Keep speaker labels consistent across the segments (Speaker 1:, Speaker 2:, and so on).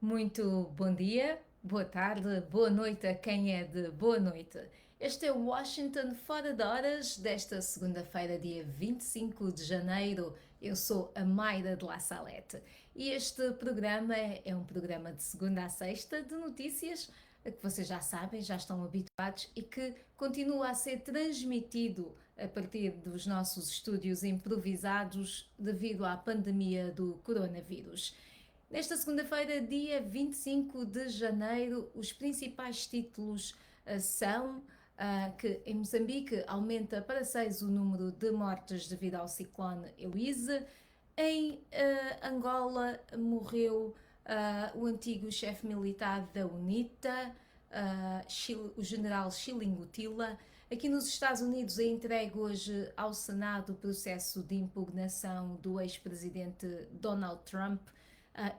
Speaker 1: Muito bom dia, boa tarde, boa noite a quem é de boa noite. Este é o Washington Fora de Horas desta segunda-feira, dia 25 de janeiro. Eu sou a Mayra de La Salette e este programa é um programa de segunda a sexta de notícias que vocês já sabem, já estão habituados e que continua a ser transmitido a partir dos nossos estúdios improvisados devido à pandemia do coronavírus. Nesta segunda-feira, dia 25 de janeiro, os principais títulos são que em Moçambique aumenta para 6 o número de mortes devido ao ciclone Eunice. Em Angola morreu o antigo chefe militar da UNITA, o general Chilingutila. Aqui nos Estados Unidos é entregue hoje ao Senado o processo de impugnação do ex-presidente Donald Trump.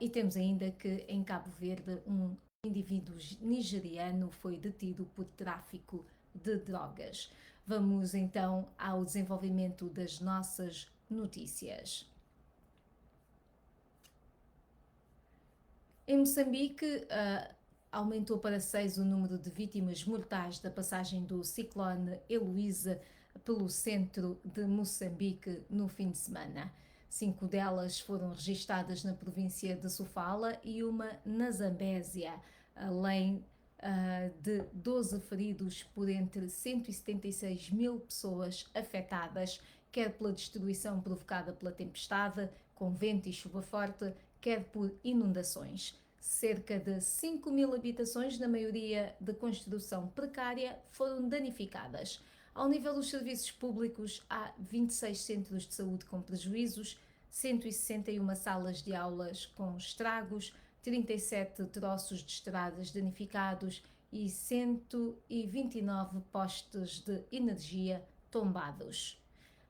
Speaker 1: E temos ainda que em Cabo Verde um indivíduo nigeriano foi detido por tráfico de drogas. Vamos então ao desenvolvimento das nossas notícias. Em Moçambique, aumentou para 6 o número de vítimas mortais da passagem do ciclone Heloísa pelo centro de Moçambique no fim de semana. 5 delas foram registadas na província de Sofala e uma na Zambésia, além de 12 feridos por entre 176 mil pessoas afetadas, quer pela destruição provocada pela tempestade, com vento e chuva forte, quer por inundações. Cerca de 5 mil habitações, na maioria de construção precária, foram danificadas. Ao nível dos serviços públicos, há 26 centros de saúde com prejuízos, 161 salas de aulas com estragos, 37 troços de estradas danificados e 129 postes de energia tombados.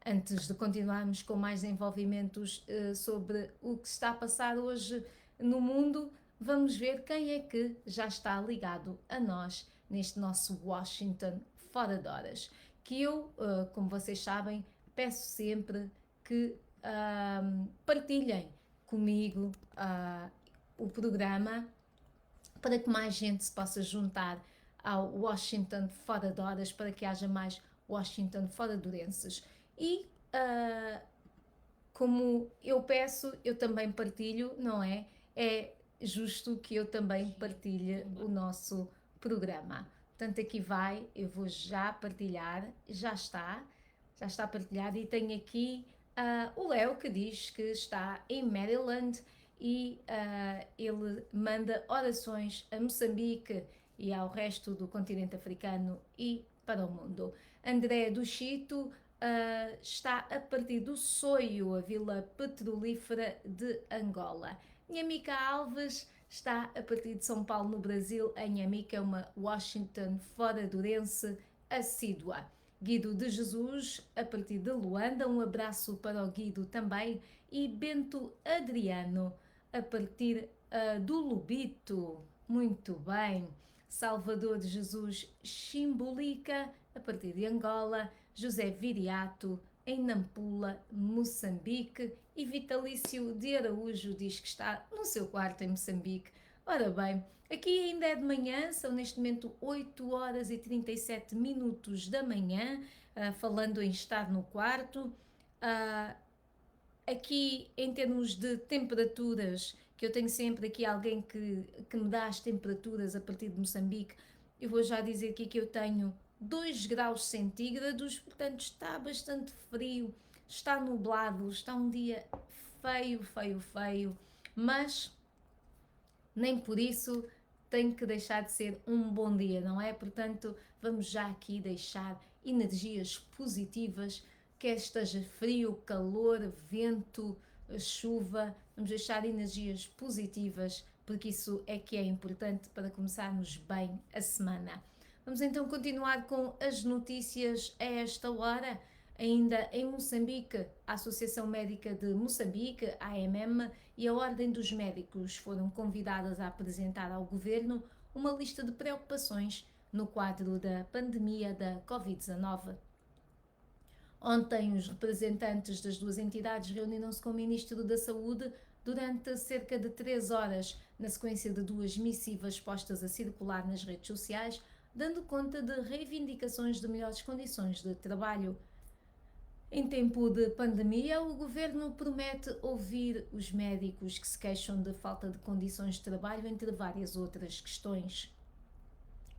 Speaker 1: Antes de continuarmos com mais desenvolvimentos sobre o que está a passar hoje no mundo, vamos ver quem é que já está ligado a nós neste nosso Washington Fora de Horas. Que eu, como vocês sabem, peço sempre que partilhem comigo o programa para que mais gente se possa juntar ao Washington Fora de Horas, para que haja mais Washington Fora de Horenses. E como eu peço, eu também partilho, não é? É justo que eu também partilhe o nosso programa. Portanto, aqui vai, eu vou já partilhar, já está partilhado, e tenho aqui o Léo que diz que está em Maryland e ele manda orações a Moçambique e ao resto do continente africano e para o mundo. André do Chito está a partir do Soio, a vila petrolífera de Angola. Nhamica Alves está a partir de São Paulo, no Brasil. A Nhamica é uma Washington fora Dourense assídua. Guido de Jesus, a partir de Luanda, um abraço para o Guido também. E Bento Adriano, a partir do Lubito, muito bem. Salvador de Jesus Chimbolica, a partir de Angola. José Viriato, em Nampula, Moçambique. E Vitalício de Araújo diz que está no seu quarto em Moçambique. Ora bem, aqui ainda é de manhã, são neste momento 8 horas e 37 minutos da manhã, falando em estar no quarto. Aqui em termos de temperaturas, que eu tenho sempre aqui alguém que me dá as temperaturas a partir de Moçambique, eu vou já dizer aqui que eu tenho 2 graus centígrados, portanto está bastante frio, está nublado, está um dia feio, mas nem por isso tem que deixar de ser um bom dia, não é? Portanto, vamos já aqui deixar energias positivas, quer esteja frio, calor, vento, chuva, vamos deixar energias positivas, porque isso é que é importante para começarmos bem a semana. Vamos então continuar com as notícias a esta hora. Ainda em Moçambique, a Associação Médica de Moçambique, AMM, e a Ordem dos Médicos foram convidadas a apresentar ao Governo uma lista de preocupações no quadro da pandemia da Covid-19. Ontem, os representantes das duas entidades reuniram-se com o Ministro da Saúde, durante cerca de 3 horas, na sequência de 2 missivas postas a circular nas redes sociais, dando conta de reivindicações de melhores condições de trabalho. Em tempo de pandemia, o governo promete ouvir os médicos que se queixam de falta de condições de trabalho, entre várias outras questões.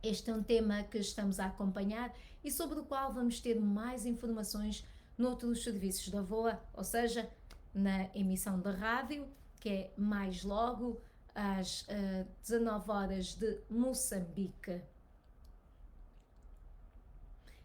Speaker 1: Este é um tema que estamos a acompanhar e sobre o qual vamos ter mais informações noutros serviços da VOA, ou seja, na emissão da rádio, que é mais logo às 19 horas de Moçambique.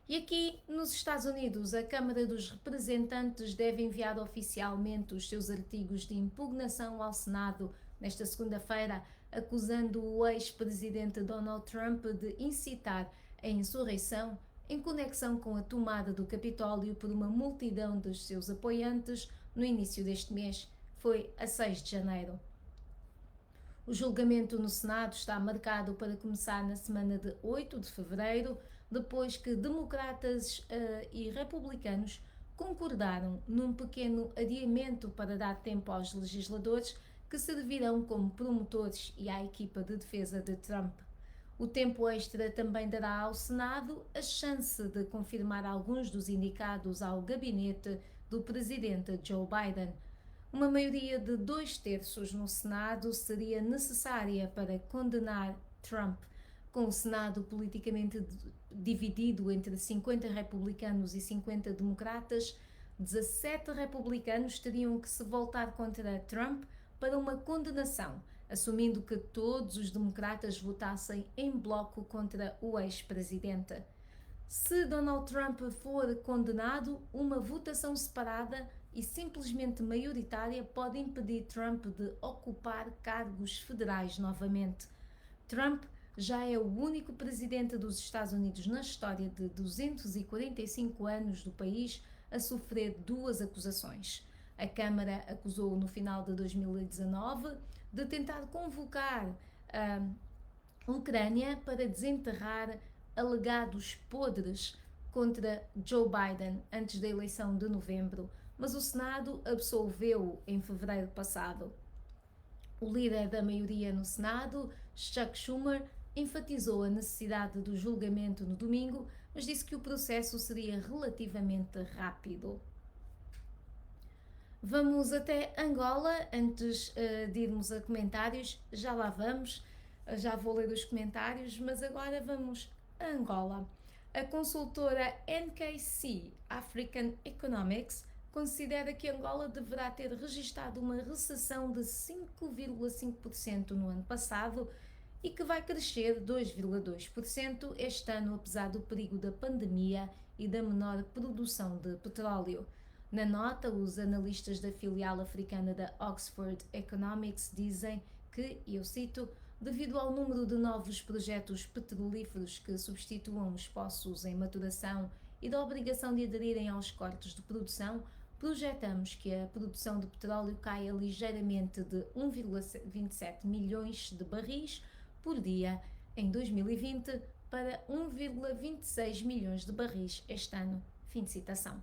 Speaker 1: E aqui nos Estados Unidos, a Câmara dos Representantes deve enviar oficialmente os seus artigos de impugnação ao Senado nesta segunda-feira, acusando o ex-presidente Donald Trump de incitar a insurreição em conexão com a tomada do Capitólio por uma multidão dos seus apoiantes no início deste mês. Foi a 6 de janeiro. O julgamento no Senado está marcado para começar na semana de 8 de fevereiro, depois que democratas e republicanos concordaram num pequeno adiamento para dar tempo aos legisladores que servirão como promotores e à equipa de defesa de Trump. O tempo extra também dará ao Senado a chance de confirmar alguns dos indicados ao gabinete do presidente Joe Biden. Uma maioria de 2/3 no Senado seria necessária para condenar Trump. Com o Senado politicamente dividido entre 50 republicanos e 50 democratas, 17 republicanos teriam que se voltar contra Trump para uma condenação, assumindo que todos os democratas votassem em bloco contra o ex-presidente. Se Donald Trump for condenado, uma votação separada e simplesmente maioritária pode impedir Trump de ocupar cargos federais novamente. Trump já é o único presidente dos Estados Unidos na história de 245 anos do país a sofrer 2 acusações. A Câmara acusou-o no final de 2019 de tentar convocar a Ucrânia para desenterrar alegados podres contra Joe Biden antes da eleição de novembro, mas o Senado absolveu-o em fevereiro passado. O líder da maioria no Senado, Chuck Schumer, enfatizou a necessidade do julgamento no domingo, mas disse que o processo seria relativamente rápido. Vamos até Angola, antes de irmos a comentários, já lá vamos, já vou ler os comentários, mas agora vamos a Angola. A consultora NKC African Economics considera que Angola deverá ter registado uma recessão de 5,5% no ano passado e que vai crescer 2,2% este ano, apesar do perigo da pandemia e da menor produção de petróleo. Na nota, os analistas da filial africana da Oxford Economics dizem que, e eu cito, devido ao número de novos projetos petrolíferos que substituam os poços em maturação e da obrigação de aderirem aos cortes de produção, projetamos que a produção de petróleo caia ligeiramente de 1,27 milhões de barris por dia em 2020 para 1,26 milhões de barris este ano. Fim de citação.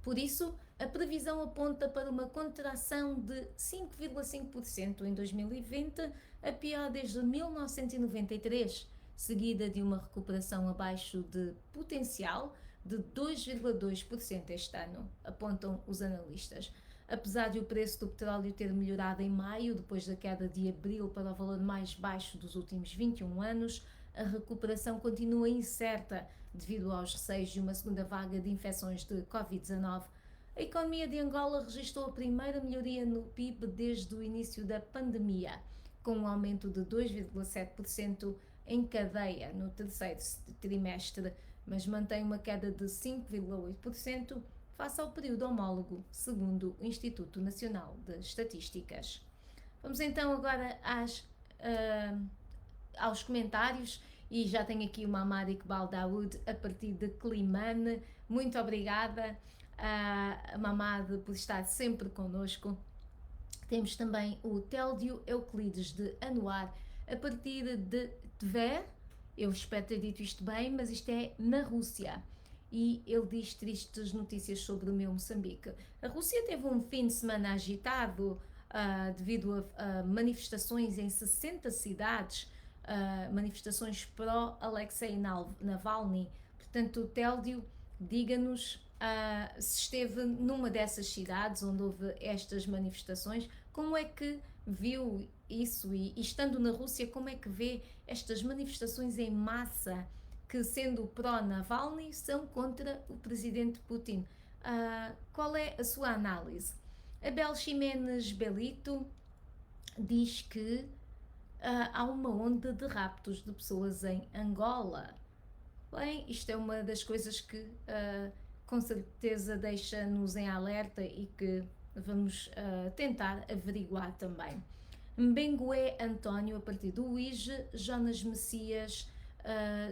Speaker 1: Por isso, a previsão aponta para uma contração de 5,5% em 2020, a pior desde 1993, seguida de uma recuperação abaixo de potencial de 2,2% este ano, apontam os analistas. Apesar de o preço do petróleo ter melhorado em maio, depois da queda de abril para o valor mais baixo dos últimos 21 anos, a recuperação continua incerta devido aos receios de uma segunda vaga de infecções de Covid-19. A economia de Angola registrou a primeira melhoria no PIB desde o início da pandemia, com um aumento de 2,7% em cadeia no terceiro trimestre, mas mantém uma queda de 5,8% face ao período homólogo, segundo o Instituto Nacional de Estatísticas. Vamos então agora aos comentários, e já tenho aqui o Mamad Iqbal Daoud a partir de Climane. Muito obrigada, Mamad, por estar sempre connosco. Temos também o Téldio Euclides de Anuar a partir de Tver, eu espero ter dito isto bem, mas isto é na Rússia. e ele diz tristes notícias sobre o meu Moçambique. A Rússia teve um fim de semana agitado devido a manifestações em 60 cidades, manifestações pró-Alexei Navalny. Portanto, Téldio, diga-nos se esteve numa dessas cidades onde houve estas manifestações, como é que viu isso e estando na Rússia, como é que vê estas manifestações em massa que, sendo pró-Navalny, são contra o presidente Putin? Qual é a sua análise? Abel Ximenes Belito diz que há uma onda de raptos de pessoas em Angola. Bem, isto é uma das coisas que com certeza deixa-nos em alerta e que vamos tentar averiguar também. Mbengue António a partir do Uige, Jonas Messias,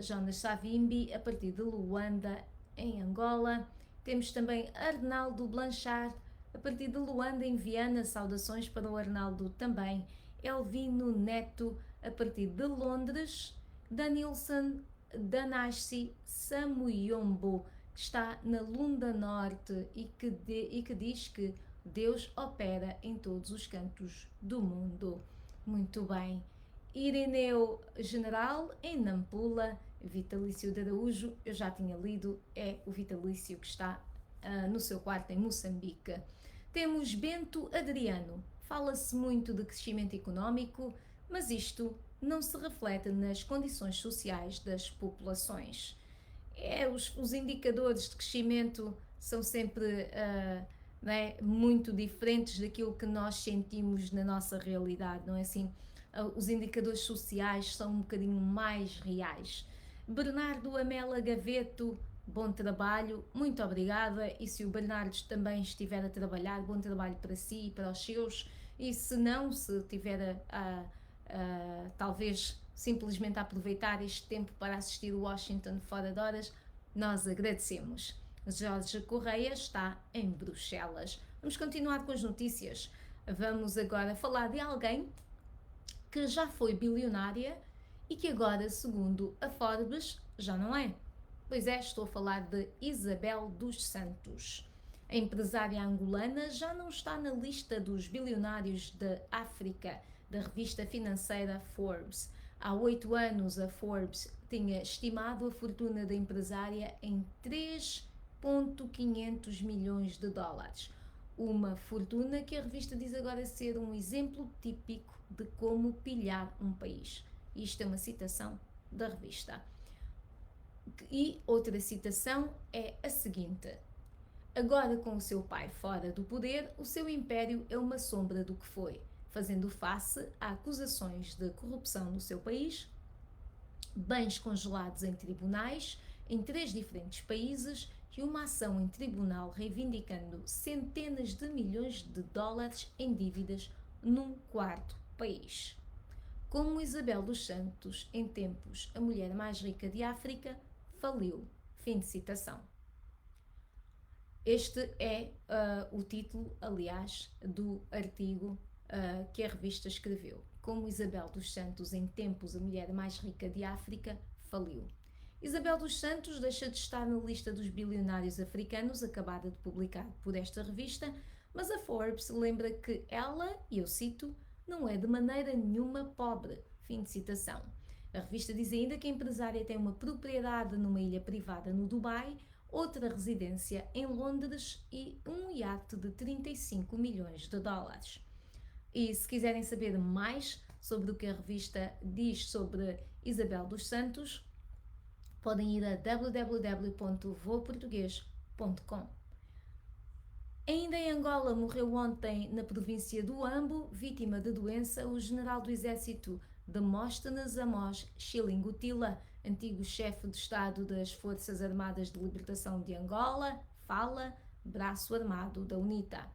Speaker 1: Jonas Savimbi a partir de Luanda em Angola. Temos também Arnaldo Blanchard a partir de Luanda em Viana, saudações para o Arnaldo também. Elvino Neto a partir de Londres. Danilson Danassi Samuyombo, que está na Lunda Norte e que diz que Deus opera em todos os cantos do mundo. Muito bem. Irineu General em Nampula, vitalício de Araújo, eu já tinha lido, é o vitalício que está no seu quarto em Moçambique. Temos Bento Adriano, fala-se muito de crescimento económico, mas isto não se reflete nas condições sociais das populações. Os indicadores de crescimento são sempre muito diferentes daquilo que nós sentimos na nossa realidade, não é assim? Os indicadores sociais são um bocadinho mais reais. Bernardo Amela Gaveto, bom trabalho, muito obrigada. E se o Bernardo também estiver a trabalhar, bom trabalho para si e para os seus. E se não, se tiver talvez simplesmente aproveitar este tempo para assistir o Washington fora de horas, nós agradecemos. Jorge Correia está em Bruxelas. Vamos continuar com as notícias. Vamos agora falar de alguém que já foi bilionária e que agora, segundo a Forbes, já não é. Pois é, estou a falar de Isabel dos Santos. A empresária angolana já não está na lista dos bilionários da África, da revista financeira Forbes. Há 8 anos, a Forbes tinha estimado a fortuna da empresária em 3,500 milhões de dólares. Uma fortuna que a revista diz agora ser um exemplo típico de como pilhar um país. Isto é uma citação da revista. E outra citação é a seguinte: agora, com o seu pai fora do poder, o seu império é uma sombra do que foi, fazendo face a acusações de corrupção no seu país, bens congelados em tribunais em 3 diferentes países e uma ação em tribunal reivindicando centenas de milhões de dólares em dívidas num 4º país. Como Isabel dos Santos, em tempos a mulher mais rica de África, faliu. Fim de citação. Este é o título, aliás, do artigo que a revista escreveu. Como Isabel dos Santos, em tempos a mulher mais rica de África, faliu. Isabel dos Santos deixa de estar na lista dos bilionários africanos, acabada de publicar por esta revista, mas a Forbes lembra que ela, e eu cito, não é de maneira nenhuma pobre. Fim de citação. A revista diz ainda que a empresária tem uma propriedade numa ilha privada no Dubai, outra residência em Londres e um iate de 35 milhões de dólares. E se quiserem saber mais sobre o que a revista diz sobre Isabel dos Santos, podem ir a www.voaportugues.com. Ainda em Angola, morreu ontem na província do Ambo, vítima de doença, o general do exército Demóstenes Amós Chilingutila, antigo chefe de Estado das Forças Armadas de Libertação de Angola, FALA, braço armado da UNITA.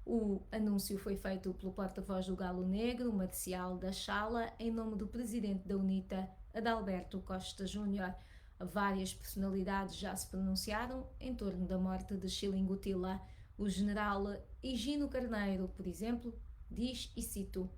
Speaker 1: O anúncio foi feito pelo porta-voz do Galo Negro, Marcial da Chala, em nome do presidente da UNITA, Adalberto Costa Júnior. Várias personalidades já se pronunciaram em torno da morte de Chilingutila. O general Higino Carneiro, por exemplo, diz, e cito: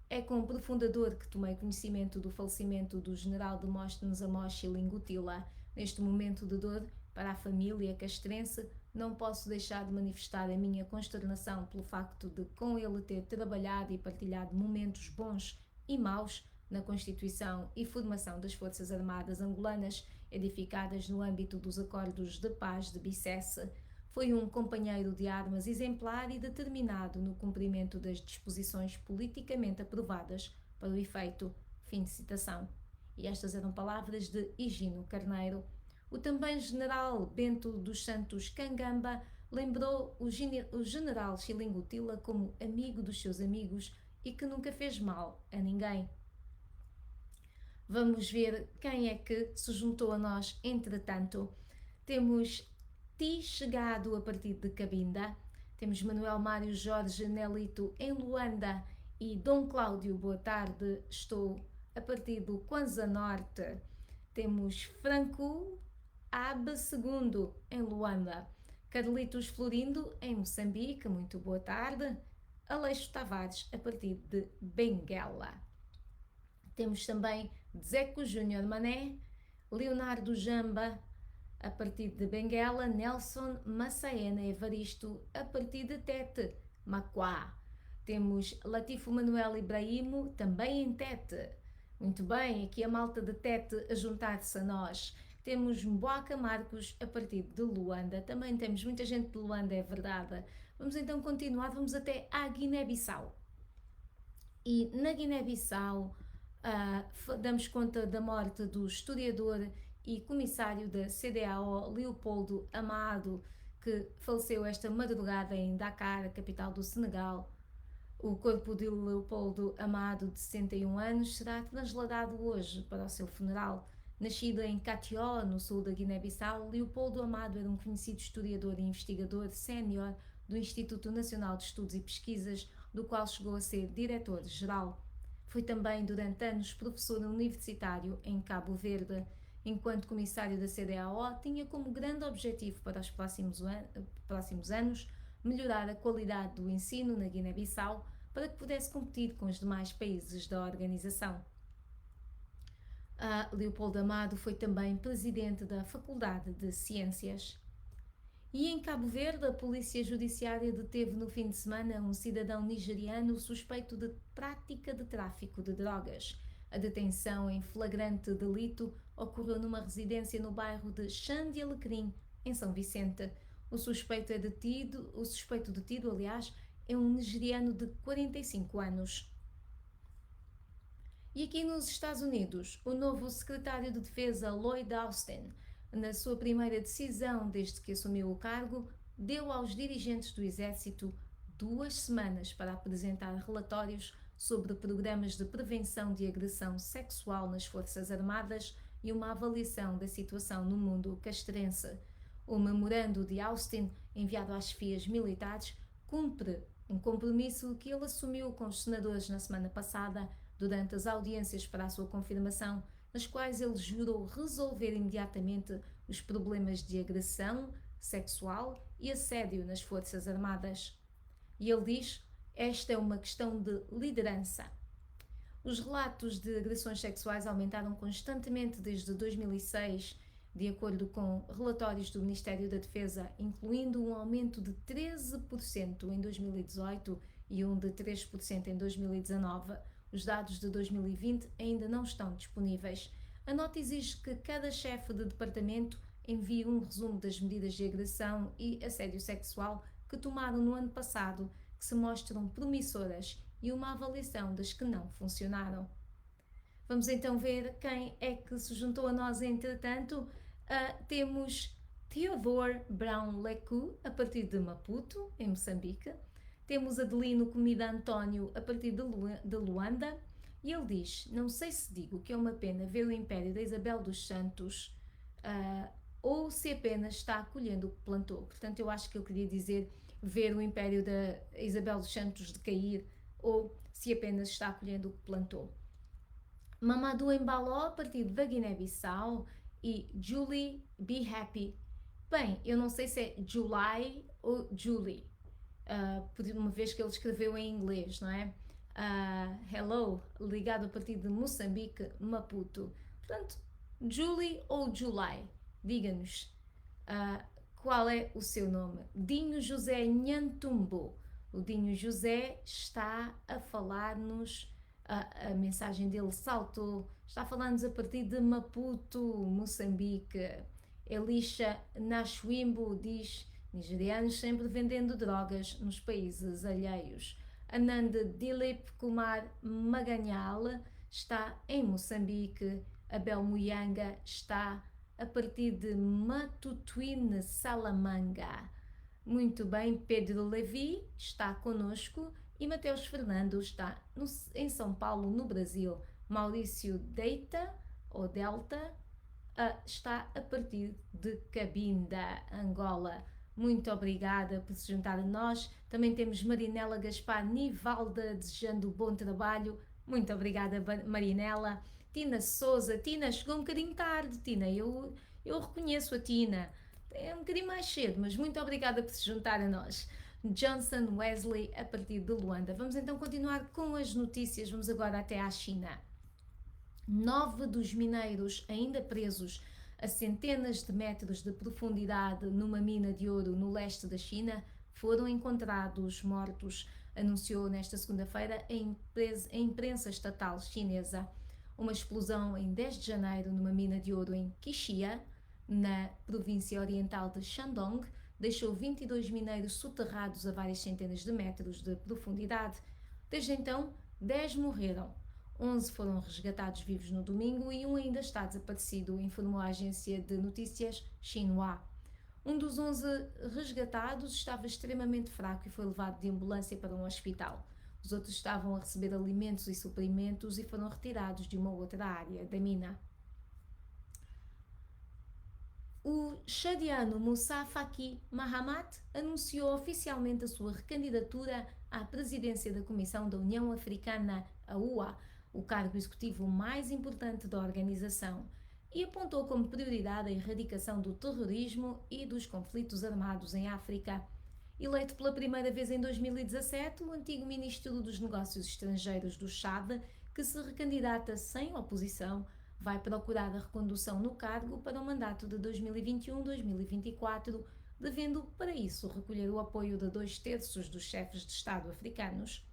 Speaker 1: "É com profunda dor que tomei conhecimento do falecimento do general Demóstenes Amós Chilingutila. Neste momento de dor, Para a família castrense, não posso deixar de manifestar a minha consternação pelo facto de, com ele ter trabalhado e partilhado momentos bons e maus na constituição e formação das Forças Armadas angolanas, edificadas no âmbito dos Acordos de Paz de Bicesse, foi um companheiro de armas exemplar e determinado no cumprimento das disposições politicamente aprovadas para o efeito. Fim de citação. E estas eram palavras de Higino Carneiro. O também general Bento dos Santos Cangamba lembrou o general Chilingutila como amigo dos seus amigos e que nunca fez mal a ninguém. Vamos ver quem é que se juntou a nós entretanto. Temos Ti chegado a partir de Cabinda, temos Manuel Mário Jorge Nelito em Luanda e Dom Cláudio, boa tarde, estou a partir do Kwanza Norte. Temos Franco Abe II em Luanda, Carlitos Florindo em Moçambique, muito boa tarde. Aleixo Tavares a partir de Benguela. Temos também Zeco Júnior Mané, Leonardo Jamba a partir de Benguela, Nelson Massaena Evaristo a partir de Tete, Macuá. Temos Latifo Manuel Ibrahimo também em Tete. Muito bem, aqui a malta de Tete a juntar-se a nós. Temos Mboaca Marcos a partir de Luanda. Também temos muita gente de Luanda, é verdade. Vamos então continuar, vamos até à Guiné-Bissau. E na Guiné-Bissau damos conta da morte do historiador e comissário da CDAO, Leopoldo Amado, que faleceu esta madrugada em Dakar, a capital do Senegal. O corpo de Leopoldo Amado, de 61 anos, será trasladado hoje para o seu funeral. Nascido em Katió, no sul da Guiné-Bissau, Leopoldo Amado era um conhecido historiador e investigador sénior do Instituto Nacional de Estudos e Pesquisas, do qual chegou a ser diretor-geral. Foi também, durante anos, professor universitário em Cabo Verde. Enquanto comissário da CDAO, tinha como grande objetivo para os próximos anos melhorar a qualidade do ensino na Guiné-Bissau para que pudesse competir com os demais países da organização. Leopoldo Amado foi também presidente da Faculdade de Ciências. E em Cabo Verde, a polícia judiciária deteve no fim de semana um cidadão nigeriano suspeito de prática de tráfico de drogas. A detenção em flagrante delito ocorreu numa residência no bairro de Chã de Alecrim, em São Vicente. O suspeito detido, aliás, é um nigeriano de 45 anos. E aqui nos Estados Unidos, o novo secretário de Defesa, Lloyd Austin, na sua primeira decisão desde que assumiu o cargo, deu aos dirigentes do Exército 2 semanas para apresentar relatórios sobre programas de prevenção de agressão sexual nas Forças Armadas e uma avaliação da situação no mundo castrense. O memorando de Austin, enviado às chefias militares, cumpre um compromisso que ele assumiu com os senadores na semana passada, durante as audiências para a sua confirmação, nas quais ele jurou resolver imediatamente os problemas de agressão sexual e assédio nas Forças Armadas. E ele diz: esta é uma questão de liderança. Os relatos de agressões sexuais aumentaram constantemente desde 2006, de acordo com relatórios do Ministério da Defesa, incluindo um aumento de 13% em 2018 e um de 3% em 2019. Os dados de 2020 ainda não estão disponíveis. A nota exige que cada chefe de departamento envie um resumo das medidas de agressão e assédio sexual que tomaram no ano passado, que se mostram promissoras, e uma avaliação das que não funcionaram. Vamos então ver quem é que se juntou a nós entretanto. Temos Theodore Brown Lecu, a partir de Maputo, em Moçambique. Temos Adelino Comida António, a partir de Luanda. E ele diz: não sei se digo que é uma pena ver o império da Isabel dos Santos ou se apenas está acolhendo o que plantou. Portanto, eu acho que ele queria dizer ver o império da Isabel dos Santos decair ou se apenas está acolhendo o que plantou. Mamadou Embaló, a partir da Guiné-Bissau. E Julie Be Happy. Bem, eu não sei se é July ou Julie, por uma vez que ele escreveu em inglês, não é? Hello, ligado a partir de Moçambique, Maputo. Portanto, Julie ou July? Diga-nos. Qual é o seu nome? Dinho José Nhantumbo. O Dinho José está a falar-nos, a mensagem dele saltou, está a falar-nos a partir de Maputo, Moçambique. Elisha Nashwimbo diz: nigerianos sempre vendendo drogas nos países alheios. Anand Dilip Kumar Maganhal está em Moçambique. Abel Muyanga está a partir de Matutuine, Salamanga. Muito bem, Pedro Levi está conosco e Mateus Fernando está em São Paulo, no Brasil. Maurício Deita, ou Delta, está a partir de Cabinda, Angola. Muito obrigada por se juntar a nós. Também temos Marinela Gaspar Nivalda desejando bom trabalho. Muito obrigada, Marinela. Tina Souza. Tina, chegou um bocadinho tarde, Tina. Eu reconheço a Tina. É um bocadinho mais cedo, mas muito obrigada por se juntar a nós. Johnson Wesley, a partir de Luanda. Vamos então continuar com as notícias. Vamos agora até à China. 9 dos mineiros ainda presos a centenas de metros de profundidade numa mina de ouro no leste da China foram encontrados mortos, anunciou nesta segunda-feira a imprensa estatal chinesa. Uma explosão em 10 de janeiro numa mina de ouro em Qixia, na província oriental de Shandong, deixou 22 mineiros soterrados a várias centenas de metros de profundidade. Desde então, 10 morreram. 11 foram resgatados vivos no domingo e um ainda está desaparecido, informou a agência de notícias Xinhua. Um dos 11 resgatados estava extremamente fraco e foi levado de ambulância para um hospital. Os outros estavam a receber alimentos e suprimentos e foram retirados de uma outra área da mina. O chadiano Moussa Faki Mahamat anunciou oficialmente a sua recandidatura à presidência da Comissão da União Africana, a UA, o cargo executivo mais importante da organização, e apontou como prioridade a erradicação do terrorismo e dos conflitos armados em África. Eleito pela primeira vez em 2017, o antigo ministro dos Negócios Estrangeiros do Chad, que se recandidata sem oposição, vai procurar a recondução no cargo para o mandato de 2021-2024, devendo para isso recolher o apoio de 2/3 dos chefes de Estado africanos.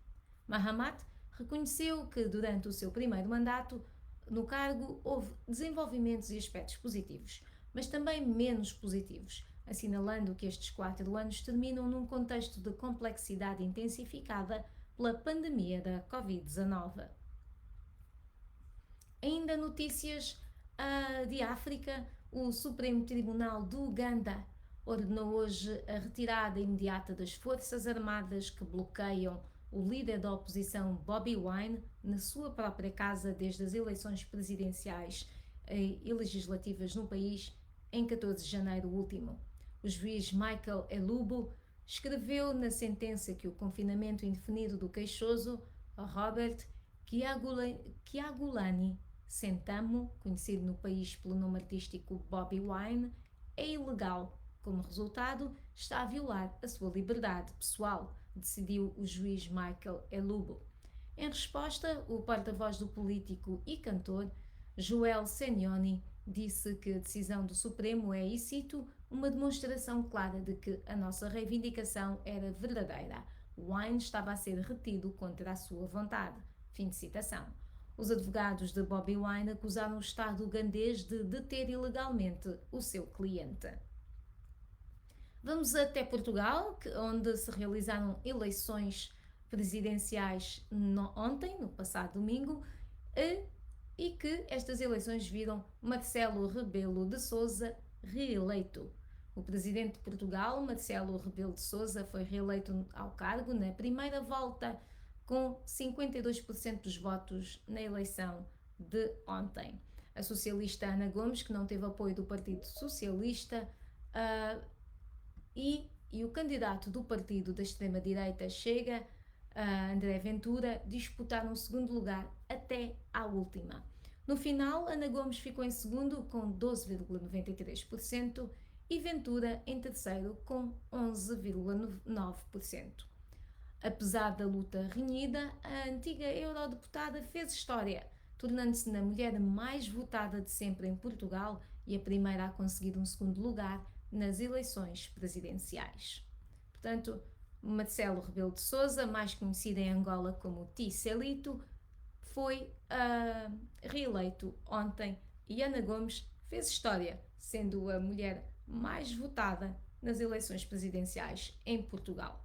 Speaker 1: Mahamat reconheceu que durante o seu primeiro mandato no cargo houve desenvolvimentos e aspectos positivos, mas também menos positivos, assinalando que estes 4 anos terminam num contexto de complexidade intensificada pela pandemia da Covid-19. Ainda notícias de África, o Supremo Tribunal do Uganda ordenou hoje a retirada imediata das forças armadas que bloqueiam o líder da oposição Bobi Wine na sua própria casa desde as eleições presidenciais e legislativas no país em 14 de janeiro último. O juiz Michael Elubo escreveu na sentença que o confinamento indefinido do queixoso, Robert Kyagulanyi Sentamu, conhecido no país pelo nome artístico Bobi Wine, é ilegal. Como resultado, está a violar a sua liberdade pessoal, decidiu o juiz Michael Elubo. Em resposta, o porta-voz do político e cantor, Joel Senioni, disse que a decisão do Supremo é, e cito, uma demonstração clara de que a nossa reivindicação era verdadeira. Wine estava a ser retido contra a sua vontade. Fim de citação. Os advogados de Bobi Wine acusaram o Estado ugandês de deter ilegalmente o seu cliente. Vamos até Portugal, onde se realizaram eleições presidenciais ontem, no passado domingo, e que estas eleições viram Marcelo Rebelo de Sousa reeleito. O presidente de Portugal, Marcelo Rebelo de Sousa, foi reeleito ao cargo na primeira volta com 52% dos votos na eleição de ontem. A socialista Ana Gomes, que não teve apoio do Partido Socialista, e o candidato do partido da extrema-direita Chega, André Ventura, disputaram o segundo lugar até à última. No final, Ana Gomes ficou em segundo com 12,93% e Ventura em terceiro com 11,9%. Apesar da luta renhida, a antiga eurodeputada fez história, tornando-se na mulher mais votada de sempre em Portugal e a primeira a conseguir um segundo lugar nas eleições presidenciais. Portanto, Marcelo Rebelo de Sousa, mais conhecido em Angola como Ticelito, foi reeleito ontem e Ana Gomes fez história, sendo a mulher mais votada nas eleições presidenciais em Portugal.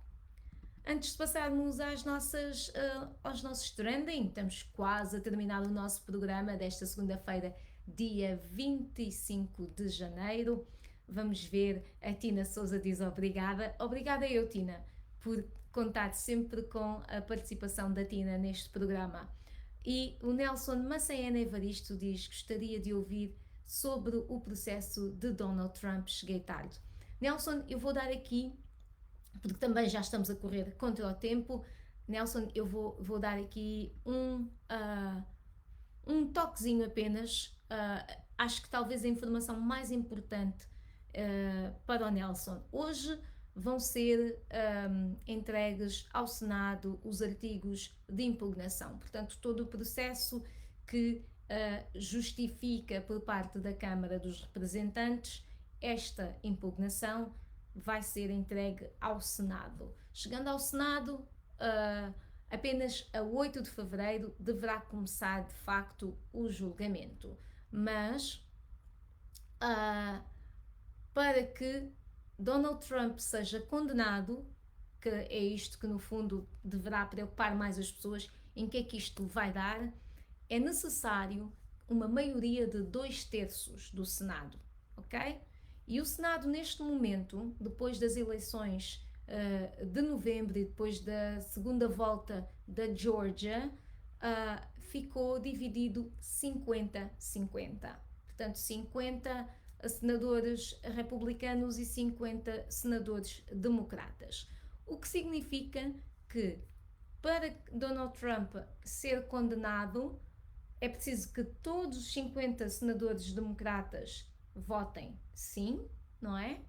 Speaker 1: Antes de passarmos aos nossos trending, estamos quase a terminar o nosso programa desta segunda-feira, dia 25 de janeiro. Vamos ver, a Tina Souza diz obrigada. Obrigada eu, Tina, por contar sempre com a participação da Tina neste programa. E o Nelson Maceiana Evaristo diz: gostaria de ouvir sobre o processo de Donald Trump, cheguei tarde. Nelson, eu vou dar aqui, porque também já estamos a correr contra o tempo, Nelson, eu vou dar aqui um toquezinho apenas. Acho que talvez a informação mais importante para o Nelson. Hoje vão ser entregues ao Senado os artigos de impugnação. Portanto, todo o processo que justifica por parte da Câmara dos Representantes esta impugnação vai ser entregue ao Senado. Chegando ao Senado, apenas a 8 de fevereiro deverá começar de facto o julgamento. Mas para que Donald Trump seja condenado, que é isto que no fundo deverá preocupar mais as pessoas, em que é que isto vai dar, é necessário uma maioria de 2/3 do Senado, ok? E o Senado, neste momento, depois das eleições de novembro e depois da segunda volta da Geórgia, ficou dividido 50-50. Portanto, 50 senadores republicanos e 50 senadores democratas. O que significa que, para Donald Trump ser condenado, é preciso que todos os 50 senadores democratas votem sim, não é?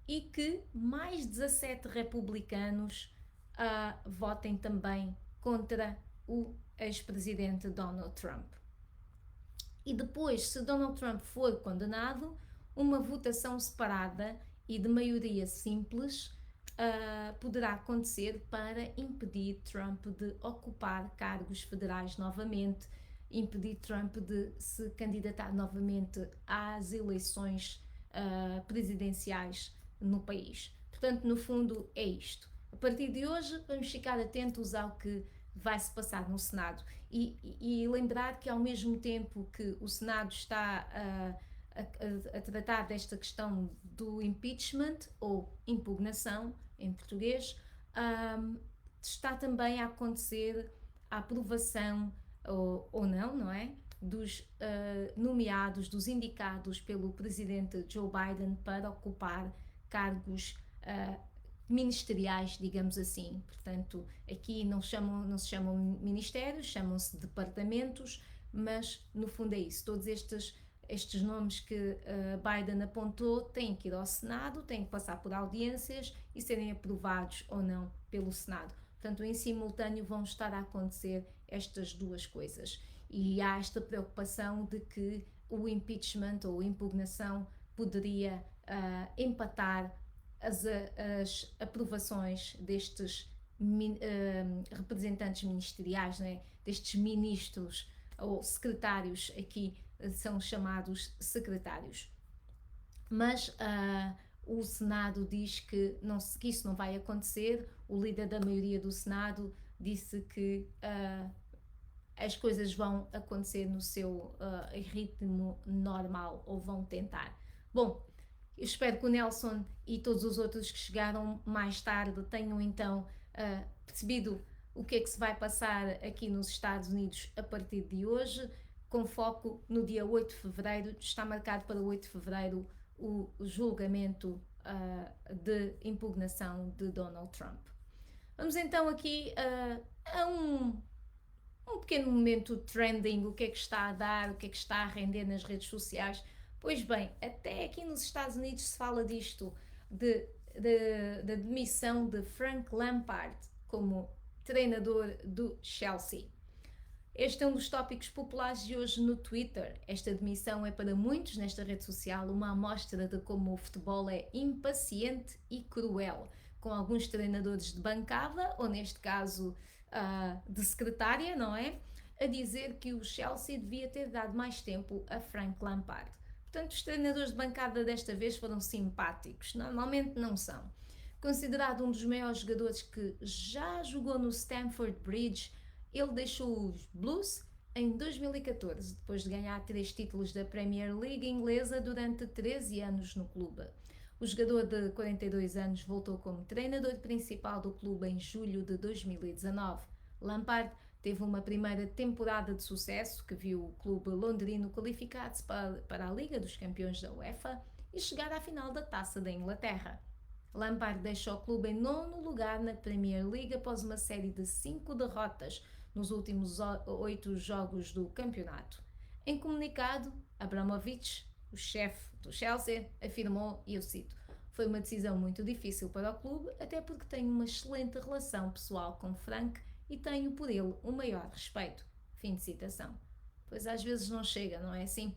Speaker 1: E que mais 17 republicanos votem também contra o ex-presidente Donald Trump. E depois, se Donald Trump for condenado, uma votação separada e de maioria simples poderá acontecer para impedir Trump de ocupar cargos federais novamente, impedir Trump de se candidatar novamente às eleições presidenciais no país. Portanto, no fundo, é isto. A partir de hoje, vamos ficar atentos ao que vai se passar no Senado e lembrar que, ao mesmo tempo que o Senado está a tratar desta questão do impeachment ou impugnação em português, está também a acontecer a aprovação ou não, não é? Dos nomeados, dos indicados pelo presidente Joe Biden para ocupar cargos ministeriais, digamos assim. Portanto, aqui não se chamam ministérios, chamam-se departamentos, mas no fundo é isso. Todos estes nomes que Biden apontou têm que ir ao Senado, têm que passar por audiências e serem aprovados ou não pelo Senado. Portanto, em simultâneo vão estar a acontecer estas duas coisas. E há esta preocupação de que o impeachment ou impugnação poderia empatar as aprovações destes representantes ministeriais, né? Destes ministros ou secretários, aqui são chamados secretários. Mas o Senado diz que isso não vai acontecer. O líder da maioria do Senado disse que as coisas vão acontecer no seu ritmo normal, ou vão tentar. Bom, eu espero que o Nelson e todos os outros que chegaram mais tarde tenham então percebido o que é que se vai passar aqui nos Estados Unidos a partir de hoje, com foco no dia 8 de fevereiro. Está marcado para 8 de fevereiro o julgamento de impugnação de Donald Trump. Vamos então aqui a um pequeno momento trending, o que é que está a dar, o que é que está a render nas redes sociais. Pois bem, até aqui nos Estados Unidos se fala disto, da demissão de Frank Lampard como treinador do Chelsea. Este é um dos tópicos populares de hoje no Twitter. Esta demissão é para muitos nesta rede social uma amostra de como o futebol é impaciente e cruel, com alguns treinadores de bancada, ou neste caso de secretária, não é? A dizer que o Chelsea devia ter dado mais tempo a Frank Lampard. Portanto, os treinadores de bancada desta vez foram simpáticos, normalmente não são. Considerado um dos maiores jogadores que já jogou no Stamford Bridge, ele deixou os Blues em 2014, depois de ganhar 3 títulos da Premier League inglesa durante 13 anos no clube. O jogador de 42 anos voltou como treinador principal do clube em julho de 2019. Lampard teve uma primeira temporada de sucesso que viu o clube londrino qualificar-se para a Liga dos Campeões da UEFA e chegar à final da Taça da Inglaterra. Lampard deixa o clube em 9º lugar na Premier League após uma série de 5 derrotas nos últimos 8 jogos do campeonato. Em comunicado, Abramovich, o chefe do Chelsea, afirmou, e eu cito: "Foi uma decisão muito difícil para o clube, até porque tenho uma excelente relação pessoal com Frank e tenho por ele o maior respeito." Fim de citação. Pois às vezes não chega, não é assim?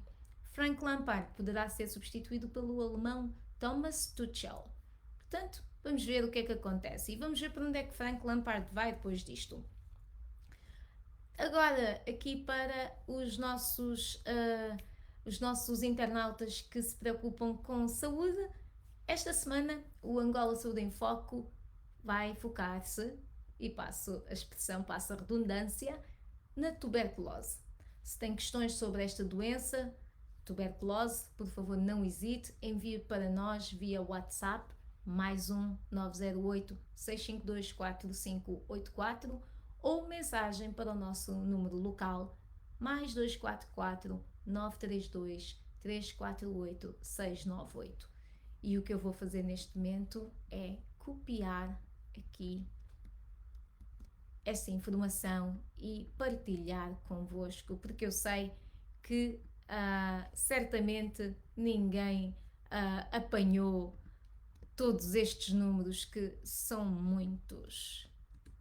Speaker 1: Frank Lampard poderá ser substituído pelo alemão Thomas Tuchel. Portanto, vamos ver o que é que acontece e vamos ver para onde é que Frank Lampard vai depois disto. Agora, aqui para os nossos internautas que se preocupam com saúde, esta semana o Angola Saúde em Foco vai focar-se, e passo a expressão, passo a redundância, na tuberculose. Se tem questões sobre esta doença, tuberculose, por favor não hesite, envie para nós via WhatsApp, mais 908 652 4584, ou mensagem para o nosso número local, mais 244 932 348 698. E o que eu vou fazer neste momento é copiar aqui essa informação e partilhar convosco, porque eu sei que certamente ninguém apanhou todos estes números, que são muitos.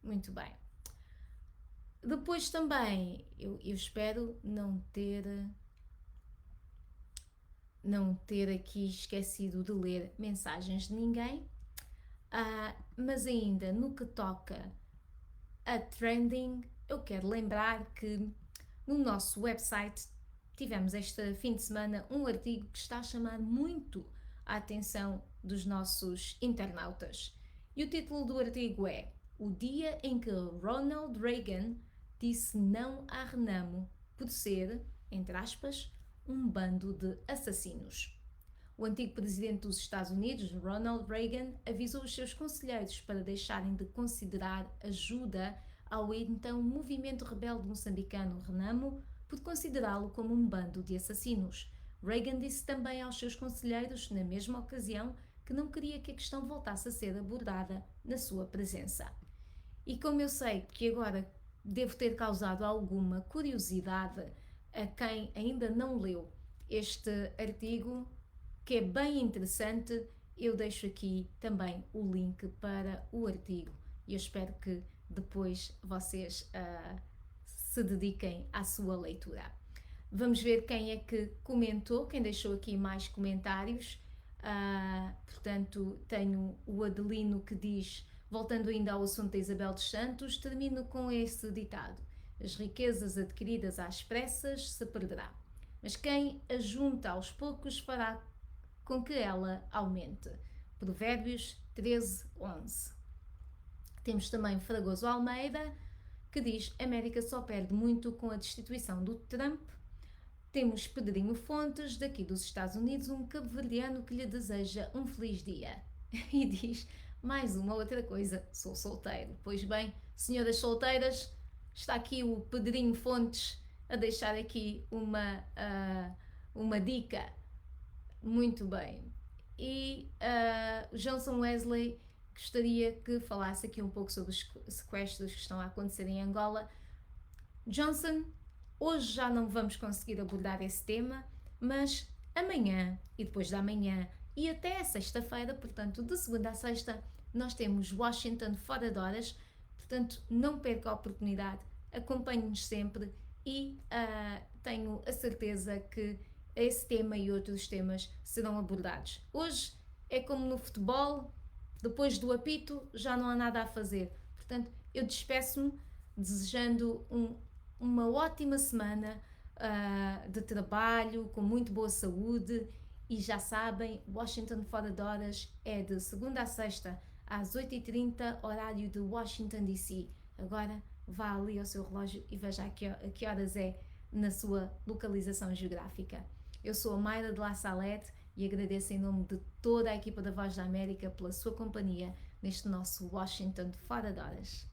Speaker 1: Muito bem. Depois também, eu espero não ter aqui esquecido de ler mensagens de ninguém, mas ainda no que toca a trending, eu quero lembrar que no nosso website tivemos este fim de semana um artigo que está a chamar muito a atenção dos nossos internautas. E o título do artigo é: "O dia em que Ronald Reagan disse não à Renamo por ser, entre aspas, um bando de assassinos." O antigo presidente dos Estados Unidos, Ronald Reagan, avisou os seus conselheiros para deixarem de considerar ajuda ao então movimento rebelde moçambicano Renamo por considerá-lo como um bando de assassinos. Reagan disse também aos seus conselheiros, na mesma ocasião, que não queria que a questão voltasse a ser abordada na sua presença. E como eu sei que agora devo ter causado alguma curiosidade a quem ainda não leu este artigo, que é bem interessante, eu deixo aqui também o link para o artigo e eu espero que depois vocês se dediquem à sua leitura. Vamos ver quem é que comentou, quem deixou aqui mais comentários. Portanto, tenho o Adelino que diz, voltando ainda ao assunto da Isabel dos Santos, termino com esse ditado: "As riquezas adquiridas às pressas se perderá, mas quem a junta aos poucos fará com que ela aumente." Provérbios 13:11. Temos também Fragoso Almeida, que diz: "América só perde muito com a destituição do Trump." Temos Pedrinho Fontes, daqui dos Estados Unidos, um cabo-verdiano que lhe deseja um feliz dia. E diz mais uma outra coisa: "Sou solteiro." Pois bem, senhoras solteiras, está aqui o Pedrinho Fontes a deixar aqui uma dica. Muito bem. E Johnson Wesley gostaria que falasse aqui um pouco sobre os sequestros que estão a acontecer em Angola. Johnson, hoje já não vamos conseguir abordar esse tema, mas amanhã e depois da manhã e até sexta-feira, portanto de segunda a sexta, nós temos Washington fora de horas, portanto não perca a oportunidade, acompanhe-nos sempre e tenho a certeza que esse tema e outros temas serão abordados. Hoje é como no futebol, depois do apito já não há nada a fazer. Portanto, eu despeço-me desejando uma ótima semana de trabalho, com muito boa saúde. E já sabem, Washington Fora de Horas é de segunda a sexta às 8h30, horário de Washington DC. Agora vá ali ao seu relógio e veja a que horas é na sua localização geográfica. Eu sou a Mayra de La Salette e agradeço em nome de toda a equipa da Voz da América pela sua companhia neste nosso Washington Fora de Horas.